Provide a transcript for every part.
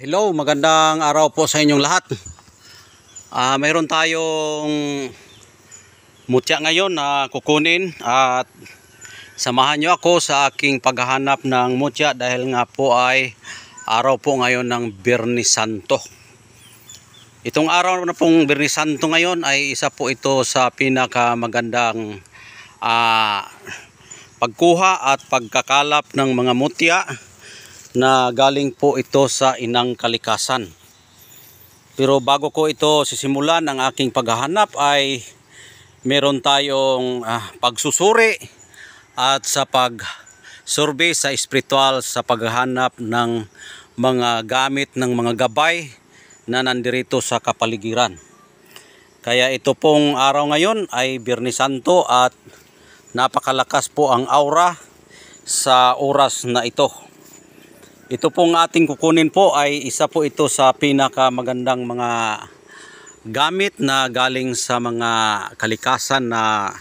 Hello, magandang araw po sa inyong lahat. Mayroon tayong mutya ngayon na kukunin at samahan nyo ako sa aking paghahanap ng mutya dahil nga po ay araw po ngayon ng Biyernes Santo. Itong araw na pong Biyernes Santo ngayon ay isa po ito sa pinakamagandang pagkuha at pagkakalap ng mga mutya na galing po ito sa inang kalikasan. Pero bago ko ito sisimulan ang aking paghahanap ay meron tayong pagsusuri at sa pag-survey sa espiritual sa paghahanap ng mga gamit ng mga gabay na nandirito sa kapaligiran. Kaya ito pong araw ngayon ay Biyernes Santo at napakalakas po ang aura sa oras na ito. Ito pong ating kukunin po ay isa po ito sa pinakamagandang mga gamit na galing sa mga kalikasan na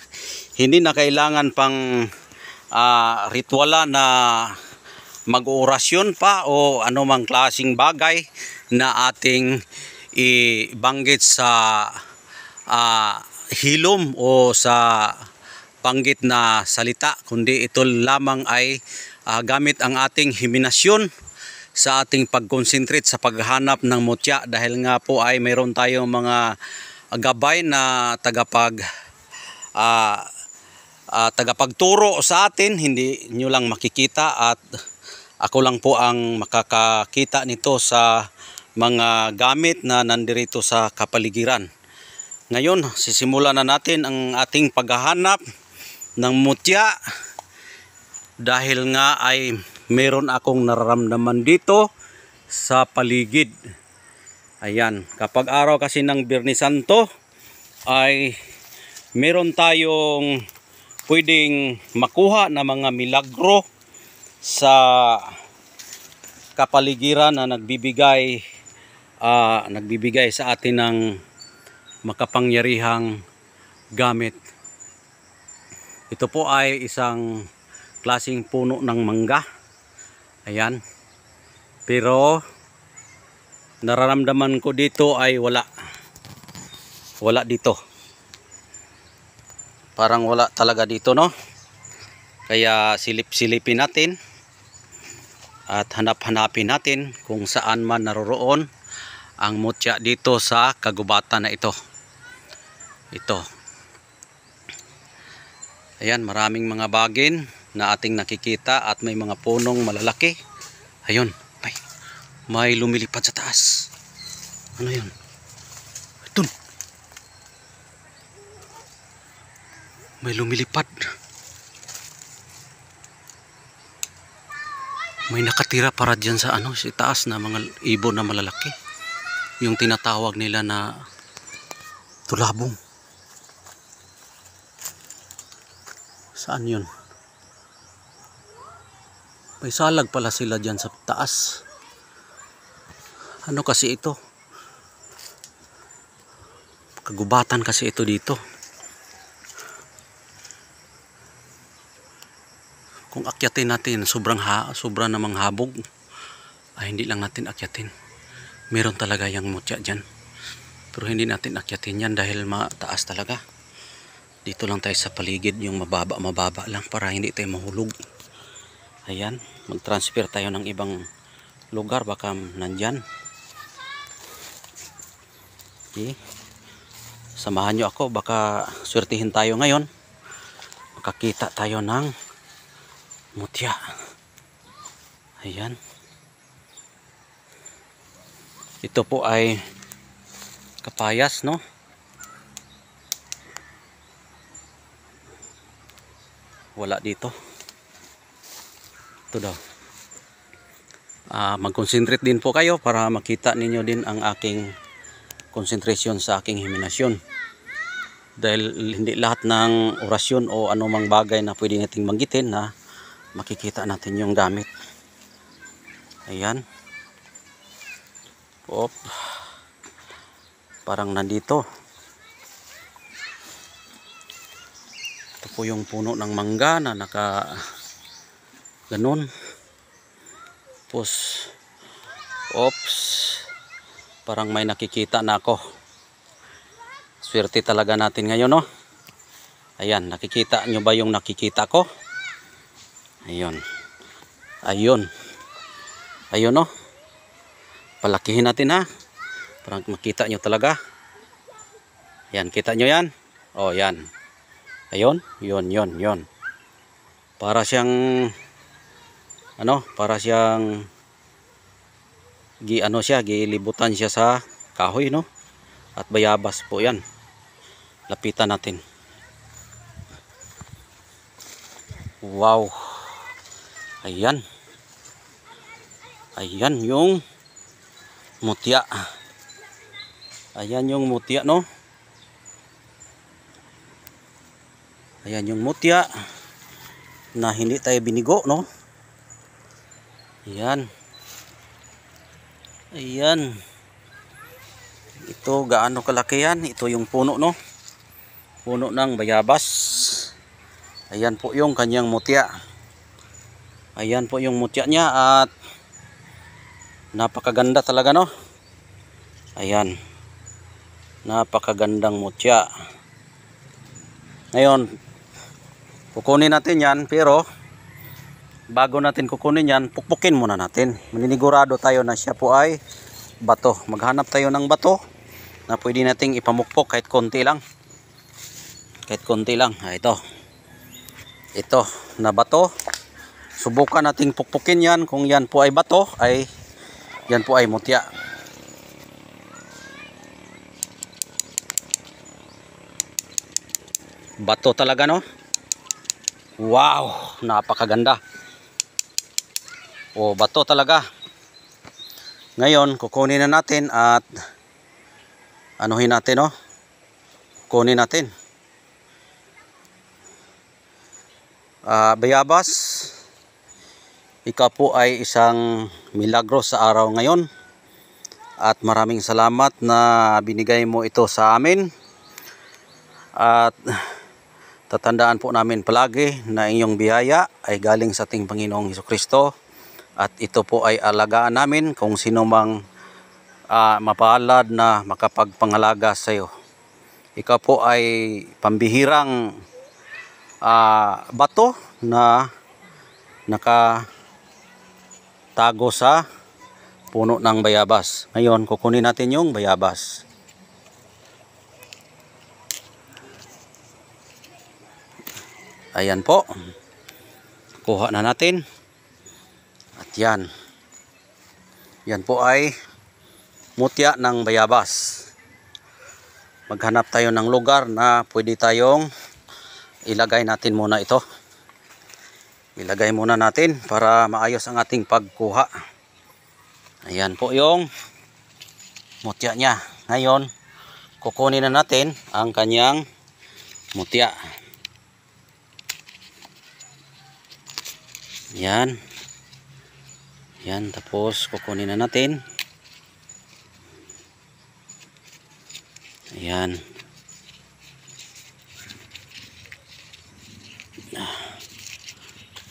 hindi na kailangan pang rituala na mag-orasyon pa o anumang klaseng bagay na ating ibanggit sa hilom o sa banggit na salita, kundi ito lamang ay gamit ang ating himinasyon sa ating pag-concentrate sa paghahanap ng mutya dahil nga po ay mayroon tayong mga gabay na tagapagturo sa atin, hindi nyo lang makikita at ako lang po ang makakakita nito sa mga gamit na nandirito sa kapaligiran. Ngayon, sisimulan na natin ang ating paghahanap ng mutya dahil nga ay meron akong nararamdaman dito sa paligid. Ayan, kapag araw kasi ng Biyernes Santo ay meron tayong pwedeng makuha na mga milagro sa kapaligiran na nagbibigay sa atin ng makapangyarihang gamit. Ito po ay isang klaseng puno ng mangga. Ayan. Pero nararamdaman ko dito ay wala dito. Parang wala talaga dito, no? Kaya silip-silipin natin at hanap-hanapin natin kung saan man naroroon ang mutya dito sa kagubatan na ito. Ito. Ayan, maraming mga bagin na ating nakikita at may mga punong malalaki. Ayun, may lumilipad sa taas. Ano yun? Ito. May lumilipad. May nakatira para dyan sa sa taas na mga ibon na malalaki. Yung tinatawag nila na tulabong. Saan yun? May salag pala sila dyan sa taas. Ano kasi ito? Kagubatan kasi ito dito. Kung akyatin natin, sobrang namang habog. Ay hindi lang natin akyatin. Meron talaga yung mutya dyan. Pero hindi natin akyatin yan dahil mataas talaga. Dito lang tayo sa paligid, yung mababa lang para hindi tayo mahulog. Ayan, mag-transfer tayo ng ibang lugar, baka nandyan. Okay. Samahan nyo ako, baka swertihin tayo ngayon. Makakita tayo ng mutya. Ayan. Ito po ay kapayas, no? Wala dito. Ito daw. Mag-concentrate din po kayo para makita ninyo din ang aking concentration sa aking himinasyon. Dahil hindi lahat ng orasyon o anumang bagay na pwede nating banggitin na makikita natin yung gamit. Ayan. Op. Parang nandito. Ito po yung puno ng mangga na naka ganun. Tapos Oops. Parang may nakikita na ako. Swerte talaga natin ngayon, no? Ayan, nakikita nyo ba yung nakikita ko? Ayun. Ayun. Ayun, no? Palakihin natin, ha? Parang makita nyo talaga. Yan, kita nyo yan? Oh, yan. Ayun, yun. Para siyang para siyang gilibutan siya sa kahoy, no? At bayabas po yan. Lapitan natin. Wow. Ayan. Ayan yung mutya. Ayan yung mutya, no? Ayan yung mutya na hindi tayo binigo, no? Ayan. Ayan. Ito gaano kalaki yan. Ito yung puno, no? Puno ng bayabas. Ayan po yung kanyang mutya. Ayan po yung mutya niya at napakaganda talaga, no? Ayan. Napakagandang mutya. Ngayon, kukunin natin yan, pero bago natin kukunin yan, pukpukin muna natin. Maninigurado tayo na siya po ay bato. Maghanap tayo ng bato na pwede nating ipamukpok kahit konti lang. Kahit konti lang. Ito. Ito na bato. Subukan nating pukpukin yan. Kung yan po ay bato, ay yan po ay mutya. Bato talaga, no? Wow, napakaganda. O, bato talaga. Ngayon, kukunin na natin at anuhin natin, no? Kunin natin. Bayabas, ikaw po ay isang milagro sa araw ngayon. At maraming salamat na binigay mo ito sa amin. At tatandaan po namin palagi na inyong biyaya ay galing sa ating Panginoong Hesukristo. At ito po ay alagaan namin kung sino mang mapalad na makapagpangalaga sa iyo. Ikaw po ay pambihirang bato na nakatago sa puno ng bayabas. Ngayon, kukunin natin yung bayabas. Ayan po. Kuha na natin. At yan. Yan po ay mutya ng bayabas. Maghanap tayo ng lugar na pwede tayong ilagay natin muna ito. Ilagay muna natin para maayos ang ating pagkuha. Ayan po yung mutya niya. Ngayon, kukunin na natin ang kanyang mutya. Yan. Yan, tapos kukunin na natin. Ayan.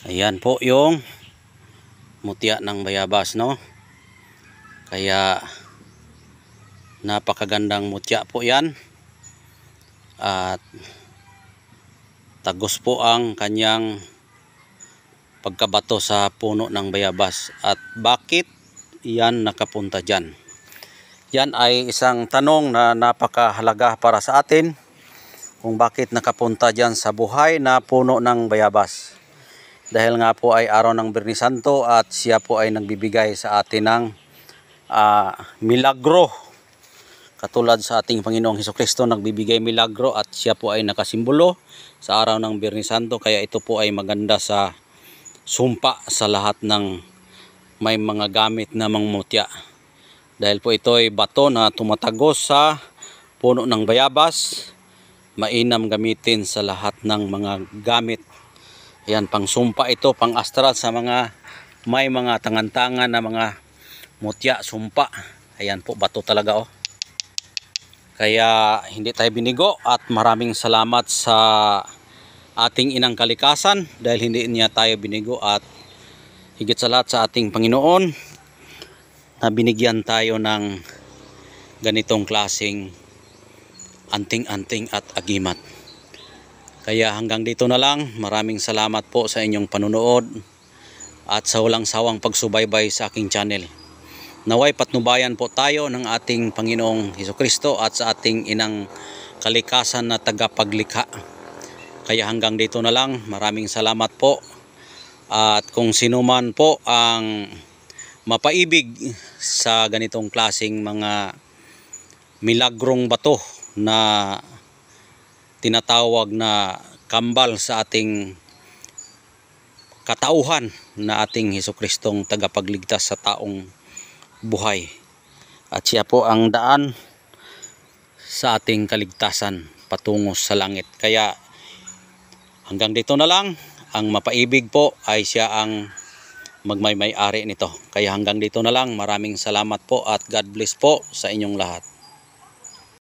Ayan po yung mutya ng bayabas, no? Kaya napakagandang mutya po yan. At tagos po ang kanyang pagkabato sa puno ng bayabas. At bakit yan nakapunta dyan? Yan ay isang tanong na napakahalaga para sa atin, kung bakit nakapunta dyan sa buhay na puno ng bayabas. Dahil nga po ay araw ng Biyernes Santo at siya po ay nagbibigay sa atin ng milagro. Katulad sa ating Panginoong Hesukristo, nagbibigay milagro at siya po ay nakasimbolo sa araw ng Biyernes Santo. Kaya ito po ay maganda sa sumpa sa lahat ng may mga gamit na mangmutya. Dahil po ito ay bato na tumatagos sa puno ng bayabas, mainam gamitin sa lahat ng mga gamit. Ayan, pang sumpa ito, pang astral sa mga may mga tangan-tangan na mga mutya, sumpa. Ayan po, bato talaga, oh. Kaya hindi tayo binigo at maraming salamat sa ating inang kalikasan dahil hindi niya tayo binigo, at higit sa lahat sa ating Panginoon na binigyan tayo ng ganitong klaseng anting-anting at agimat. Kaya hanggang dito na lang. Maraming salamat po sa inyong panunood at sa walang sawang pagsubaybay sa aking channel. Naway patnubayan po tayo ng ating Panginoong Hesukristo at sa ating inang kalikasan na tagapaglikha. Kaya hanggang dito na lang. Maraming salamat po. At kung sino man po ang mapaibig sa ganitong klaseng mga milagrong bato na tinatawag na kambal sa ating katauhan na ating Hesukristong tagapagligtas sa taong buhay. At siya po ang daan sa ating kaligtasan patungo sa langit. Kaya hanggang dito na lang. Ang mapaibig po ay siya ang magmay-ari nito. Kaya hanggang dito na lang. Maraming salamat po at God bless po sa inyong lahat.